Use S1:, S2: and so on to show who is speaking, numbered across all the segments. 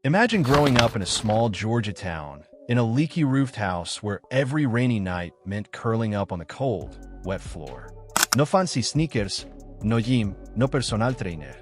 S1: Imagine growing up in a small Georgia town, in a leaky roofed house where every rainy night meant curling up on the cold, wet floor. No fancy sneakers, no gym, no personal trainer.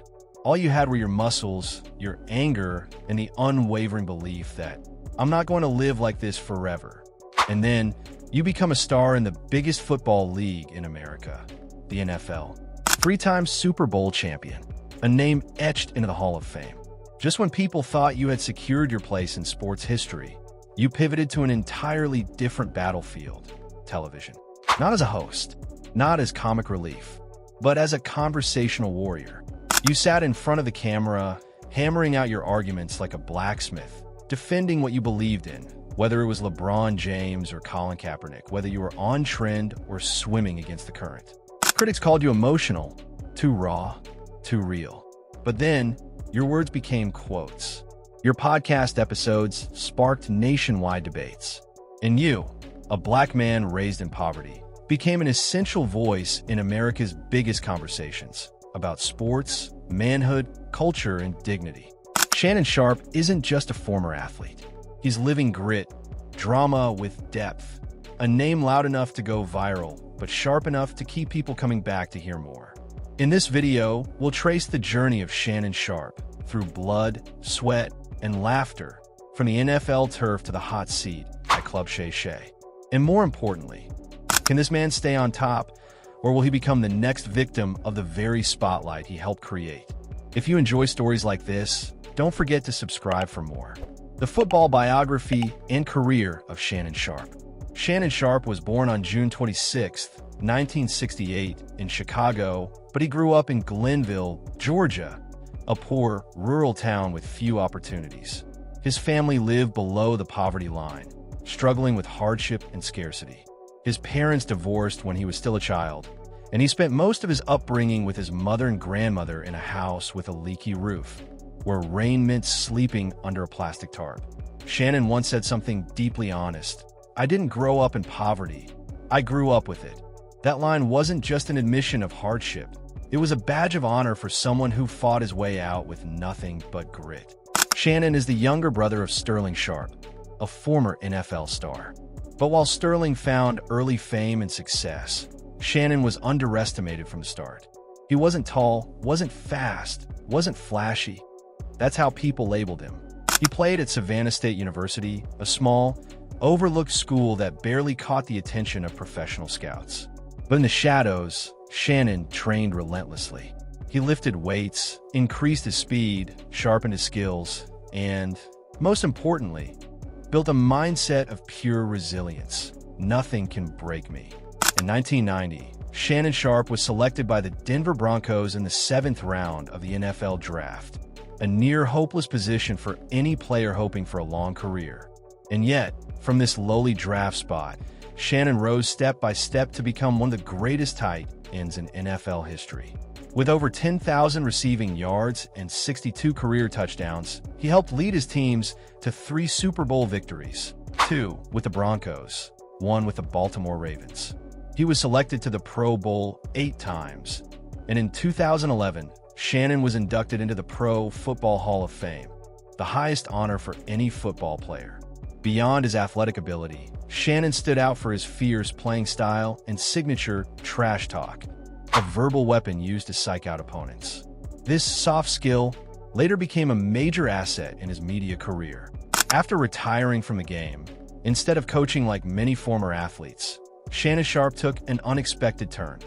S1: All you had were your muscles, your anger, and the unwavering belief that, I'm not going to live like this forever. And then, you become a star in the biggest football league in America, the NFL. Three-time Super Bowl champion, a name etched into the Hall of Fame. Just when people thought you had secured your place in sports history, you pivoted to an entirely different battlefield, television. Not as a host, not as comic relief, but as a conversational warrior. You sat in front of the camera, hammering out your arguments like a blacksmith, defending what you believed in, whether it was LeBron James or Colin Kaepernick, whether you were on trend or swimming against the current. Critics called you emotional, too raw, too real. But then, your words became quotes. Your podcast episodes sparked nationwide debates. And you, a black man raised in poverty, became an essential voice in America's biggest conversations about sports, manhood, culture, and dignity. Shannon Sharpe isn't just a former athlete. He's living grit, drama with depth, a name loud enough to go viral, but sharp enough to keep people coming back to hear more. In this video, we'll trace the journey of Shannon Sharpe through blood, sweat, and laughter, from the NFL turf to the hot seat at Club Shay Shay. And more importantly, can this man stay on top, or will he become the next victim of the very spotlight he helped create? If you enjoy stories like this, don't forget to subscribe for more. The football biography and career of Shannon Sharpe. Shannon Sharpe was born on June 26, 1968, in Chicago, but he grew up in Glenville, Georgia, a poor, rural town with few opportunities. His family lived below the poverty line, struggling with hardship and scarcity. His parents divorced when he was still a child, and he spent most of his upbringing with his mother and grandmother in a house with a leaky roof, where rain meant sleeping under a plastic tarp. Shannon once said something deeply honest. "I didn't grow up in poverty. I grew up with it." That line wasn't just an admission of hardship. It was a badge of honor for someone who fought his way out with nothing but grit. Shannon is the younger brother of Sterling Sharpe, a former NFL star. But while Sterling found early fame and success, Shannon was underestimated from the start. He wasn't tall, wasn't fast, wasn't flashy. That's how people labeled him. He played at Savannah State University, a small, overlooked school that barely caught the attention of professional scouts. But in the shadows, Shannon trained relentlessly. He lifted weights, increased his speed, sharpened his skills, and, most importantly, built a mindset of pure resilience. Nothing can break me. In 1990, Shannon Sharpe was selected by the Denver Broncos in the 7th round of the NFL draft, a near-hopeless position for any player hoping for a long career. And yet, from this lowly draft spot, Shannon rose step by step to become one of the greatest tight ends in NFL history. With over 10,000 receiving yards and 62 career touchdowns, he helped lead his teams to 3 Super Bowl victories, 2 with the Broncos, 1 with the Baltimore Ravens. He was selected to the Pro Bowl 8 times, and in 2011, Shannon was inducted into the Pro Football Hall of Fame, the highest honor for any football player. Beyond his athletic ability, Shannon stood out for his fierce playing style and signature trash talk, a verbal weapon used to psych out opponents. This soft skill later became a major asset in his media career. After retiring from the game, instead of coaching like many former athletes, Shannon Sharpe took an unexpected turn.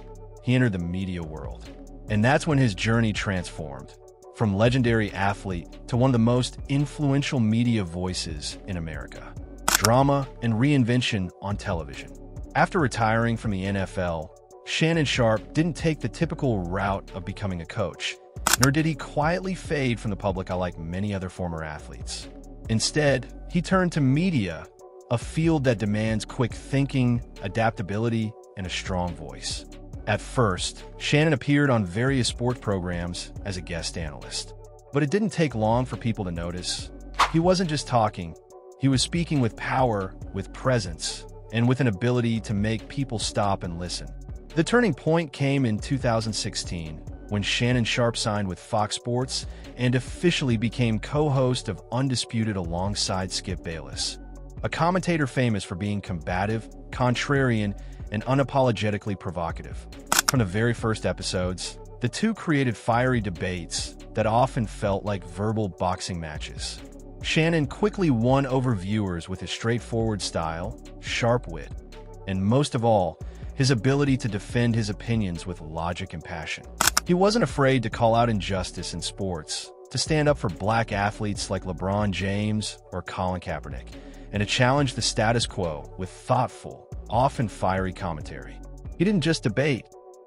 S1: He entered the media world. And that's when his journey transformed, from legendary athlete to one of the most influential media voices in America. Drama and reinvention on television. After retiring from the NFL, Shannon Sharpe didn't take the typical route of becoming a coach, nor did he quietly fade from the public eye like many other former athletes. Instead, he turned to media, a field that demands quick thinking, adaptability, and a strong voice. At first, Shannon appeared on various sport programs as a guest analyst. But it didn't take long for people to notice. He wasn't just talking, he was speaking with power, with presence, and with an ability to make people stop and listen. The turning point came in 2016, when Shannon Sharpe signed with Fox Sports and officially became co-host of Undisputed alongside Skip Bayless, a commentator famous for being combative, contrarian, and unapologetically provocative. From the very first episodes, the two created fiery debates that often felt like verbal boxing matches. Shannon quickly won over viewers with his straightforward style, sharp wit, and most of all, his ability to defend his opinions with logic and passion. He wasn't afraid to call out injustice in sports, to stand up for black athletes like LeBron James or Colin Kaepernick, and to challenge the status quo with thoughtful, often fiery commentary. He didn't just debate,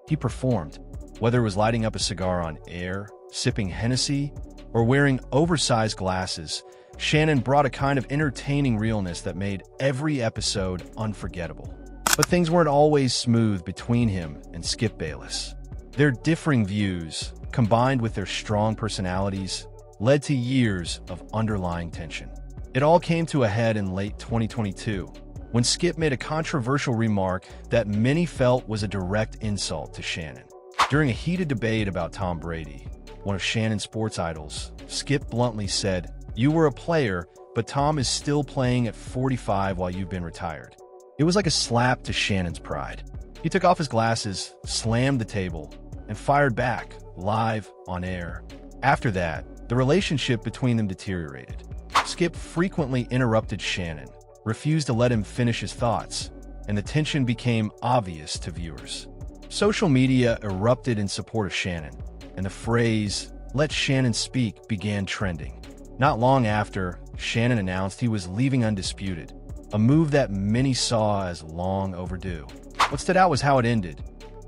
S1: he performed. Whether it was lighting up a cigar on air, sipping Hennessy, or wearing oversized glasses, Shannon brought a kind of entertaining realness that made every episode unforgettable. But things weren't always smooth between him and Skip Bayless. Their differing views, combined with their strong personalities, led to years of underlying tension. It all came to a head in late 2022, when Skip made a controversial remark that many felt was a direct insult to Shannon. During a heated debate about Tom Brady, one of Shannon's sports idols, Skip bluntly said, "You were a player, but Tom is still playing at 45 while you've been retired." It was like a slap to Shannon's pride. He took off his glasses, slammed the table, and fired back, live, on air. After that, the relationship between them deteriorated. Skip frequently interrupted Shannon, refused to let him finish his thoughts, and the tension became obvious to viewers. Social media erupted in support of Shannon, and the phrase, "let Shannon speak," began trending. Not long after, Shannon announced he was leaving Undisputed, a move that many saw as long overdue. What stood out was how it ended.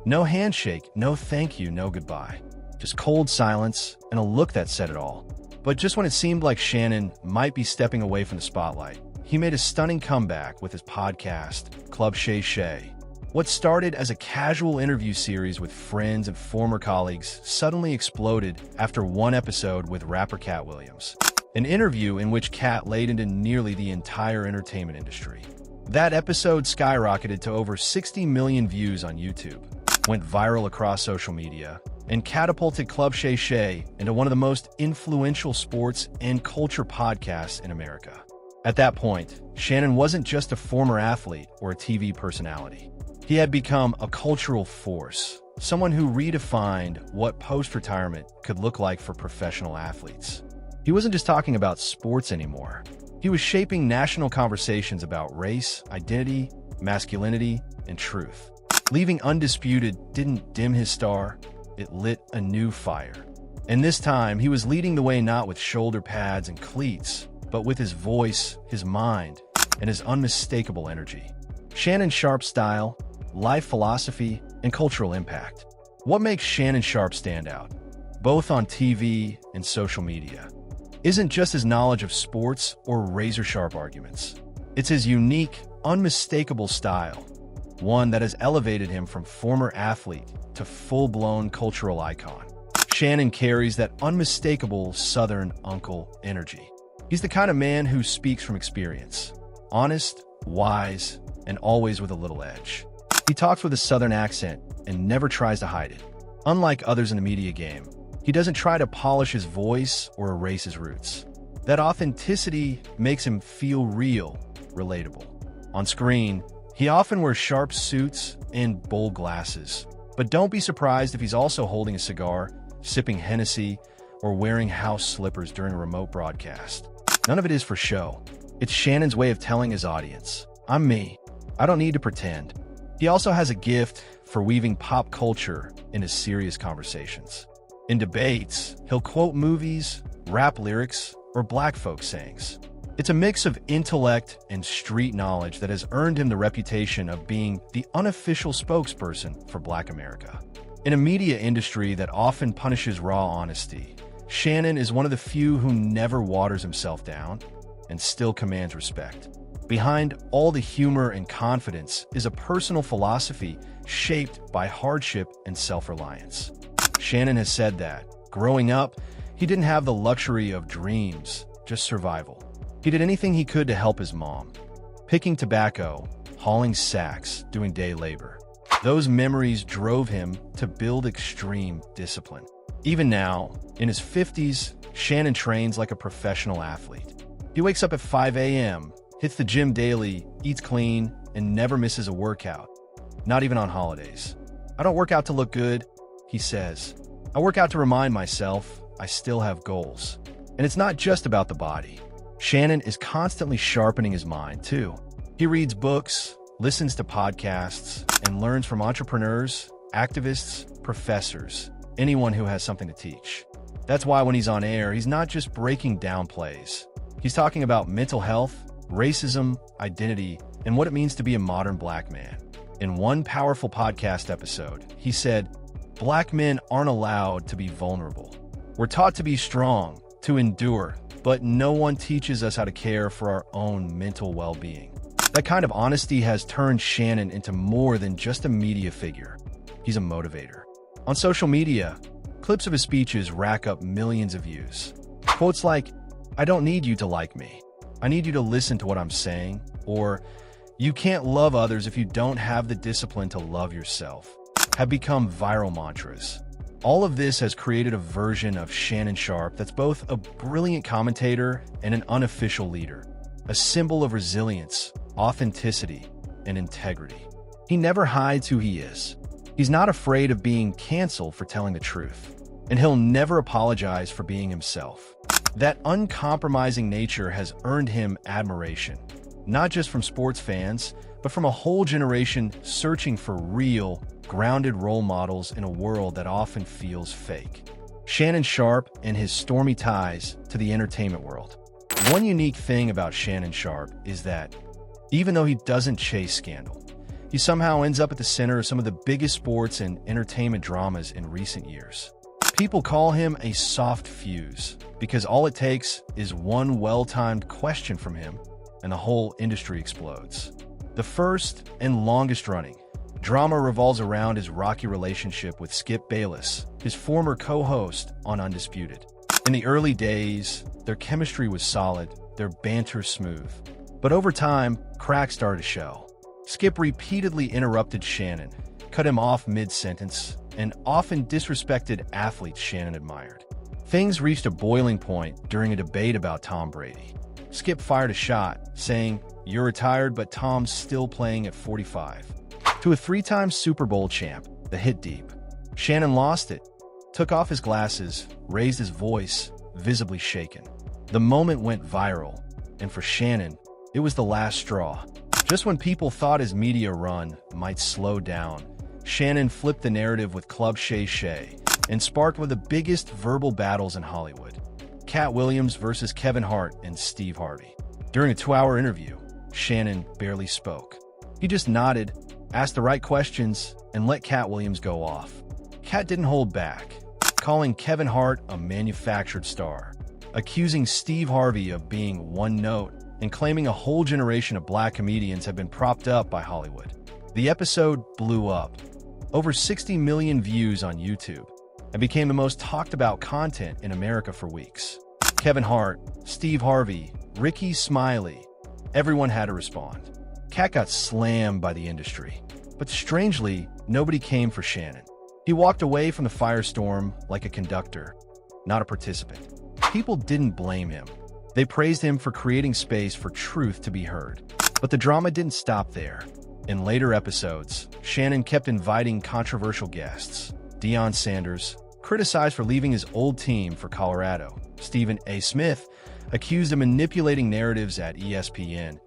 S1: No handshake, no thank you, no goodbye. Just cold silence and a look that said it all. But just when it seemed like Shannon might be stepping away from the spotlight, he made a stunning comeback with his podcast, Club Shay Shay. What started as a casual interview series with friends and former colleagues suddenly exploded after one episode with rapper Cat Williams. An interview in which Cat laid into nearly the entire entertainment industry. That episode skyrocketed to over 60 million views on YouTube, went viral across social media, and catapulted Club Shay Shay into one of the most influential sports and culture podcasts in America. At that point, Shannon wasn't just a former athlete or a TV personality. He had become a cultural force, someone who redefined what post-retirement could look like for professional athletes. He wasn't just talking about sports anymore. He was shaping national conversations about race, identity, masculinity, and truth. Leaving Undisputed didn't dim his star, it lit a new fire. And this time, he was leading the way not with shoulder pads and cleats, but with his voice, his mind, and his unmistakable energy. Shannon Sharpe's style, life philosophy, and cultural impact. What makes Shannon Sharpe stand out, both on TV and social media, isn't just his knowledge of sports or razor-sharp arguments. It's his unique, unmistakable style, one that has elevated him from former athlete to full-blown cultural icon. Shannon carries that unmistakable Southern uncle energy. He's the kind of man who speaks from experience, honest, wise, and always with a little edge. He talks with a Southern accent and never tries to hide it. Unlike others in the media game, he doesn't try to polish his voice or erase his roots. That authenticity makes him feel real, relatable. On screen, he often wears sharp suits and bold glasses. But don't be surprised if he's also holding a cigar, sipping Hennessy, or wearing house slippers during a remote broadcast. None of it is for show. It's Shannon's way of telling his audience, "I'm me. I don't need to pretend." He also has a gift for weaving pop culture into serious conversations. In debates, he'll quote movies, rap lyrics, or black folk sayings. It's a mix of intellect and street knowledge that has earned him the reputation of being the unofficial spokesperson for Black America. In a media industry that often punishes raw honesty, Shannon is one of the few who never waters himself down and still commands respect. Behind all the humor and confidence is a personal philosophy shaped by hardship and self-reliance. Shannon has said that, growing up, he didn't have the luxury of dreams, just survival. He did anything he could to help his mom, picking tobacco, hauling sacks, doing day labor. Those memories drove him to build extreme discipline. Even now, in his 50s, Shannon trains like a professional athlete. He wakes up at 5 a.m., hits the gym daily, eats clean, and never misses a workout. Not even on holidays. "I don't work out to look good," he says. "I work out to remind myself I still have goals." And it's not just about the body. Shannon is constantly sharpening his mind, too. He reads books, listens to podcasts, and learns from entrepreneurs, activists, professors, anyone who has something to teach. That's why when he's on air, he's not just breaking down plays. He's talking about mental health, racism, identity, and what it means to be a modern black man. In one powerful podcast episode, he said, "Black men aren't allowed to be vulnerable. We're taught to be strong, to endure, but no one teaches us how to care for our own mental well-being." That kind of honesty has turned Shannon into more than just a media figure. He's a motivator. On social media, clips of his speeches rack up millions of views. Quotes like, "I don't need you to like me. I need you to listen to what I'm saying," or "You can't love others if you don't have the discipline to love yourself," have become viral mantras. All of this has created a version of Shannon Sharpe that's both a brilliant commentator and an unofficial leader, a symbol of resilience, authenticity, and integrity. He never hides who he is. He's not afraid of being canceled for telling the truth, and he'll never apologize for being himself. That uncompromising nature has earned him admiration, not just from sports fans, but from a whole generation searching for real, grounded role models in a world that often feels fake. Shannon Sharpe and his stormy ties to the entertainment world. One unique thing about Shannon Sharpe is that, even though he doesn't chase scandal, he somehow ends up at the center of some of the biggest sports and entertainment dramas in recent years. People call him a soft fuse because all it takes is one well-timed question from him and the whole industry explodes. The first and longest-running drama revolves around his rocky relationship with Skip Bayless, his former co-host on Undisputed. In the early days, their chemistry was solid, their banter smooth. But over time, cracks started to show. Skip repeatedly interrupted Shannon, cut him off mid-sentence, and often disrespected athletes Shannon admired. Things reached a boiling point during a debate about Tom Brady. Skip fired a shot, saying, "You're retired, but Tom's still playing at 45. To a three-time Super Bowl champ, that hit deep. Shannon lost it, took off his glasses, raised his voice, visibly shaken. The moment went viral, and for Shannon, it was the last straw. Just when people thought his media run might slow down, Shannon flipped the narrative with Club Shay Shay and sparked one of the biggest verbal battles in Hollywood. Cat Williams versus Kevin Hart and Steve Harvey. During a 2-hour interview, Shannon barely spoke. He just nodded, asked the right questions, and let Cat Williams go off. Cat didn't hold back, calling Kevin Hart a manufactured star, accusing Steve Harvey of being one note, and claiming a whole generation of black comedians have been propped up by Hollywood. The episode blew up. Over 60 million views on YouTube, and became the most talked about content in America for weeks. Kevin Hart, Steve Harvey, Ricky Smiley, everyone had to respond. Cat got slammed by the industry, but strangely, nobody came for Shannon. He walked away from the firestorm like a conductor, not a participant. People didn't blame him. They praised him for creating space for truth to be heard. But the drama didn't stop there. In later episodes, Shannon kept inviting controversial guests. Deion Sanders, criticized for leaving his old team for Colorado. Stephen A. Smith, accused of manipulating narratives at ESPN.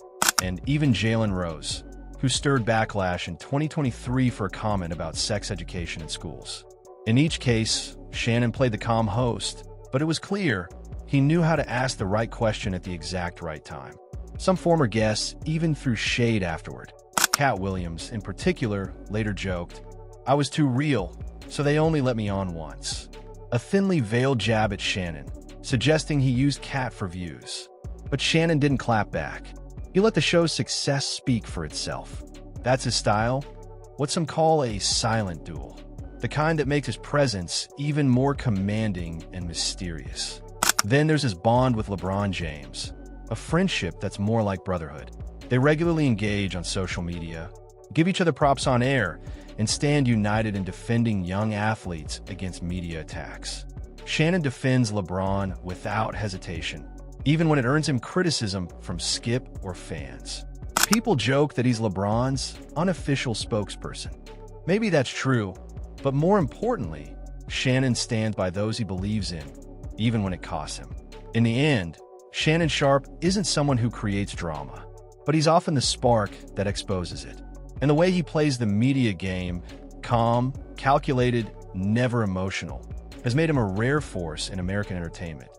S1: And even Jalen Rose, who stirred backlash in 2023 for a comment about sex education in schools. In each case, Shannon played the calm host, but it was clear he knew how to ask the right question at the exact right time. Some former guests even threw shade afterward. Cat Williams, in particular, later joked, "I was too real, so they only let me on once." A thinly veiled jab at Shannon, suggesting he used Cat for views. But Shannon didn't clap back. He let the show's success speak for itself. That's his style, what some call a silent duel, the kind that makes his presence even more commanding and mysterious. Then there's his bond with LeBron James, a friendship that's more like brotherhood. They regularly engage on social media, give each other props on air, and stand united in defending young athletes against media attacks. Shannon defends LeBron without hesitation, even when it earns him criticism from Skip or fans. People joke that he's LeBron's unofficial spokesperson. Maybe that's true, but more importantly, Shannon stands by those he believes in, even when it costs him. In the end, Shannon Sharpe isn't someone who creates drama, but he's often the spark that exposes it. And the way he plays the media game, calm, calculated, never emotional, has made him a rare force in American entertainment.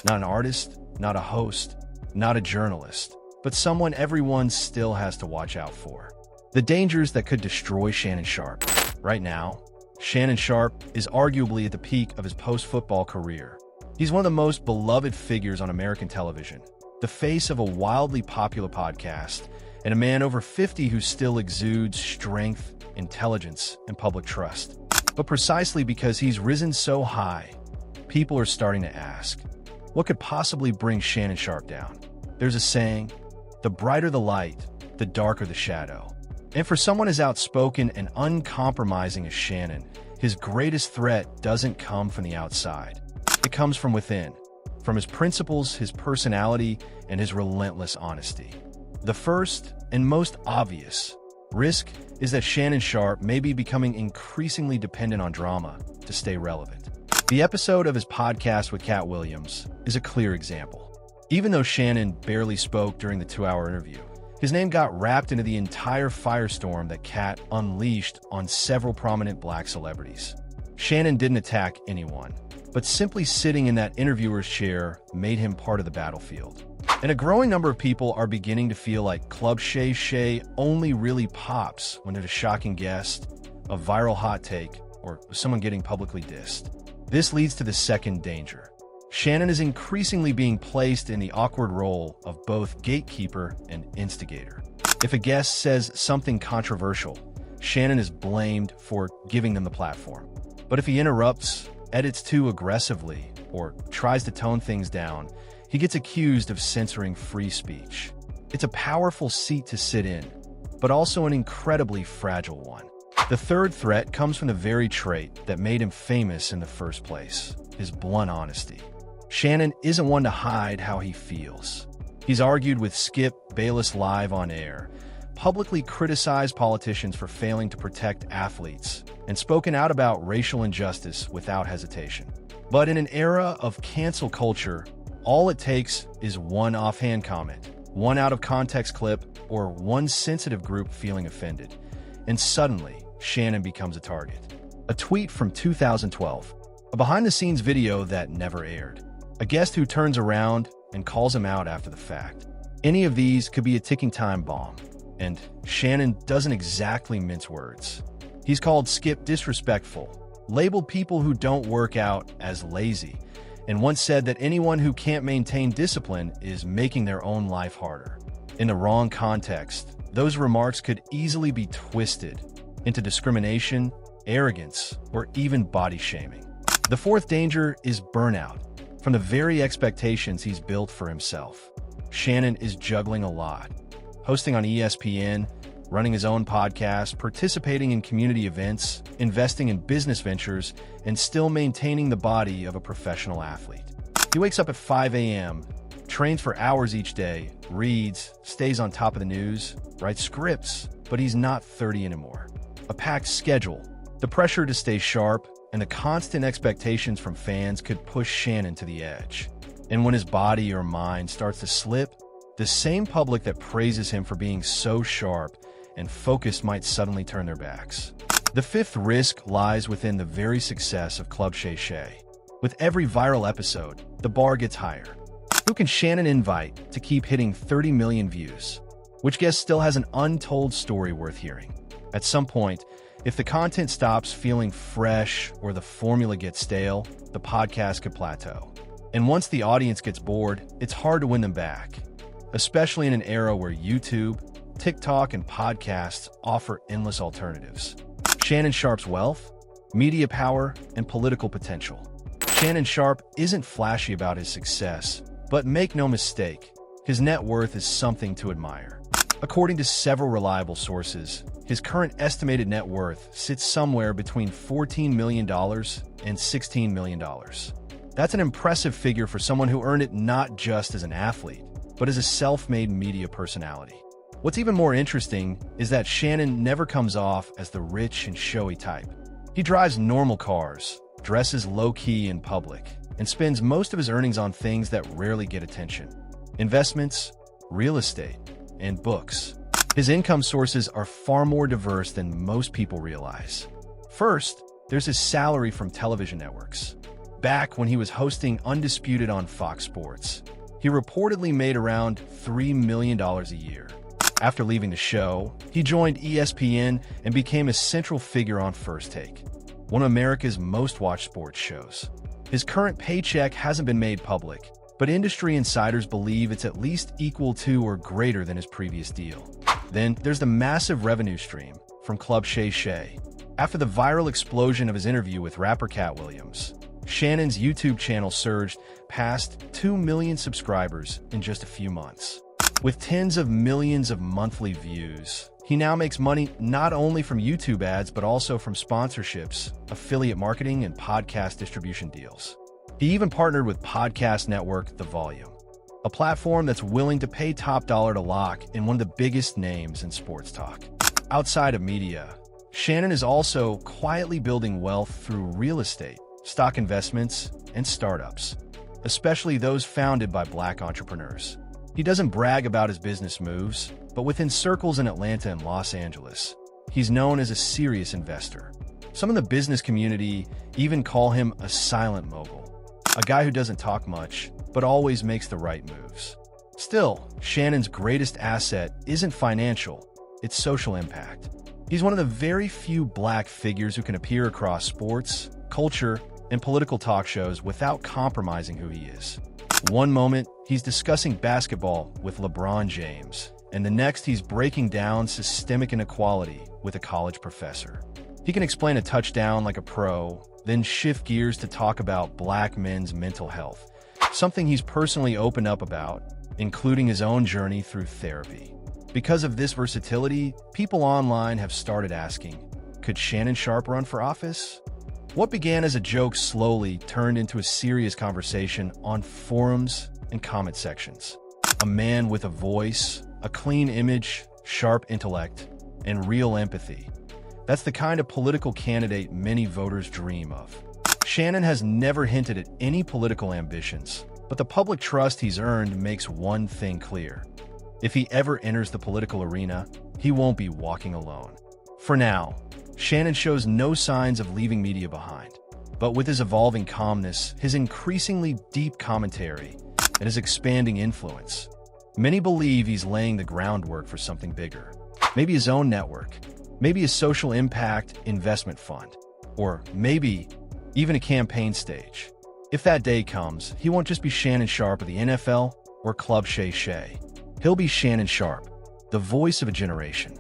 S1: Not an artist, not a host, not a journalist, but someone everyone still has to watch out for. The dangers that could destroy Shannon Sharpe. Right now, Shannon Sharpe is arguably at the peak of his post-football career. He's one of the most beloved figures on American television, the face of a wildly popular podcast, and a man over 50 who still exudes strength, intelligence, and public trust. But precisely because he's risen so high, people are starting to ask, what could possibly bring Shannon Sharpe down? There's a saying, the brighter the light, the darker the shadow. And for someone as outspoken and uncompromising as Shannon, his greatest threat doesn't come from the outside. It comes from within, from his principles, his personality, and his relentless honesty. The first and most obvious risk is that Shannon Sharpe may be becoming increasingly dependent on drama to stay relevant. The episode of his podcast with Cat Williams is a clear example. Even though Shannon barely spoke during the 2-hour interview, his name got wrapped into the entire firestorm that Cat unleashed on several prominent black celebrities. Shannon didn't attack anyone, but simply sitting in that interviewer's chair made him part of the battlefield. And a growing number of people are beginning to feel like Club Shay Shay only really pops when there's a shocking guest, a viral hot take, or someone getting publicly dissed. This leads to the second danger. Shannon is increasingly being placed in the awkward role of both gatekeeper and instigator. If a guest says something controversial, Shannon is blamed for giving them the platform. But if he interrupts, edits too aggressively, or tries to tone things down, he gets accused of censoring free speech. It's a powerful seat to sit in, but also an incredibly fragile one. The third threat comes from the very trait that made him famous in the first place, his blunt honesty. Shannon isn't one to hide how he feels. He's argued with Skip Bayless live on air, publicly criticized politicians for failing to protect athletes, and spoken out about racial injustice without hesitation. But in an era of cancel culture, all it takes is one offhand comment, one out-of-context clip, or one sensitive group feeling offended, and suddenly, Shannon becomes a target. A tweet from 2012, a behind-the-scenes video that never aired, a guest who turns around and calls him out after the fact. Any of these could be a ticking time bomb, and Shannon doesn't exactly mince words. He's called Skip disrespectful, labeled people who don't work out as lazy, and once said that anyone who can't maintain discipline is making their own life harder. In the wrong context, those remarks could easily be twisted into discrimination, arrogance, or even body shaming. The fourth danger is burnout from the very expectations he's built for himself. Shannon is juggling a lot, hosting on ESPN, running his own podcast, participating in community events, investing in business ventures, and still maintaining the body of a professional athlete. He wakes up at 5 a.m., trains for hours each day, reads, stays on top of the news, writes scripts, but he's not 30 anymore. A packed schedule, the pressure to stay sharp, and the constant expectations from fans could push Shannon to the edge. And when his body or mind starts to slip, the same public that praises him for being so sharp and focused might suddenly turn their backs. The fifth risk lies within the very success of Club Shay Shay. With every viral episode, the bar gets higher. Who can Shannon invite to keep hitting 30 million views? Which guest still has an untold story worth hearing? At some point, if the content stops feeling fresh or the formula gets stale, the podcast could plateau. And once the audience gets bored, it's hard to win them back, especially in an era where YouTube, TikTok, and podcasts offer endless alternatives. Shannon Sharpe's wealth, media power, and political potential. Shannon Sharpe isn't flashy about his success, but make no mistake, his net worth is something to admire. According to several reliable sources, his current estimated net worth sits somewhere between $14 million and $16 million. That's an impressive figure for someone who earned it not just as an athlete, but as a self-made media personality. What's even more interesting is that Shannon never comes off as the rich and showy type. He drives normal cars, dresses low-key in public, and spends most of his earnings on things that rarely get attention: investments, real estate, and books. His income sources are far more diverse than most people realize. First, there's his salary from television networks. Back when he was hosting Undisputed on Fox Sports, he reportedly made around $3 million a year. After leaving the show, he joined ESPN and became a central figure on First Take, one of America's most watched sports shows. His current paycheck hasn't been made public, but industry insiders believe it's at least equal to or greater than his previous deal. Then there's the massive revenue stream from Club Shay Shay. After the viral explosion of his interview with rapper Cat Williams, Shannon's YouTube channel surged past 2 million subscribers in just a few months. With tens of millions of monthly views, he now makes money not only from YouTube ads but also from sponsorships, affiliate marketing, and podcast distribution deals. He even partnered with podcast network The Volume, a platform that's willing to pay top dollar to lock in one of the biggest names in sports talk. Outside of media, Shannon is also quietly building wealth through real estate, stock investments, and startups, especially those founded by Black entrepreneurs. He doesn't brag about his business moves, but within circles in Atlanta and Los Angeles, he's known as a serious investor. Some in the business community even call him a silent mogul, a guy who doesn't talk much, but always makes the right moves. Still, Shannon's greatest asset isn't financial, it's social impact. He's one of the very few Black figures who can appear across sports, culture, and political talk shows without compromising who he is. One moment, he's discussing basketball with LeBron James, and the next he's breaking down systemic inequality with a college professor. He can explain a touchdown like a pro, then shift gears to talk about Black men's mental health, something he's personally opened up about, including his own journey through therapy. Because of this versatility, people online have started asking, could Shannon Sharpe run for office? What began as a joke slowly turned into a serious conversation on forums and comment sections. A man with a voice, a clean image, sharp intellect, and real empathy. That's the kind of political candidate many voters dream of. Shannon has never hinted at any political ambitions, but the public trust he's earned makes one thing clear. If he ever enters the political arena, he won't be walking alone. For now, Shannon shows no signs of leaving media behind, but with his evolving calmness, his increasingly deep commentary, and his expanding influence, many believe he's laying the groundwork for something bigger. Maybe his own network, maybe a social impact investment fund, or maybe even a campaign stage. If that day comes, he won't just be Shannon Sharpe of the NFL or Club Shay Shay. He'll be Shannon Sharpe, the voice of a generation.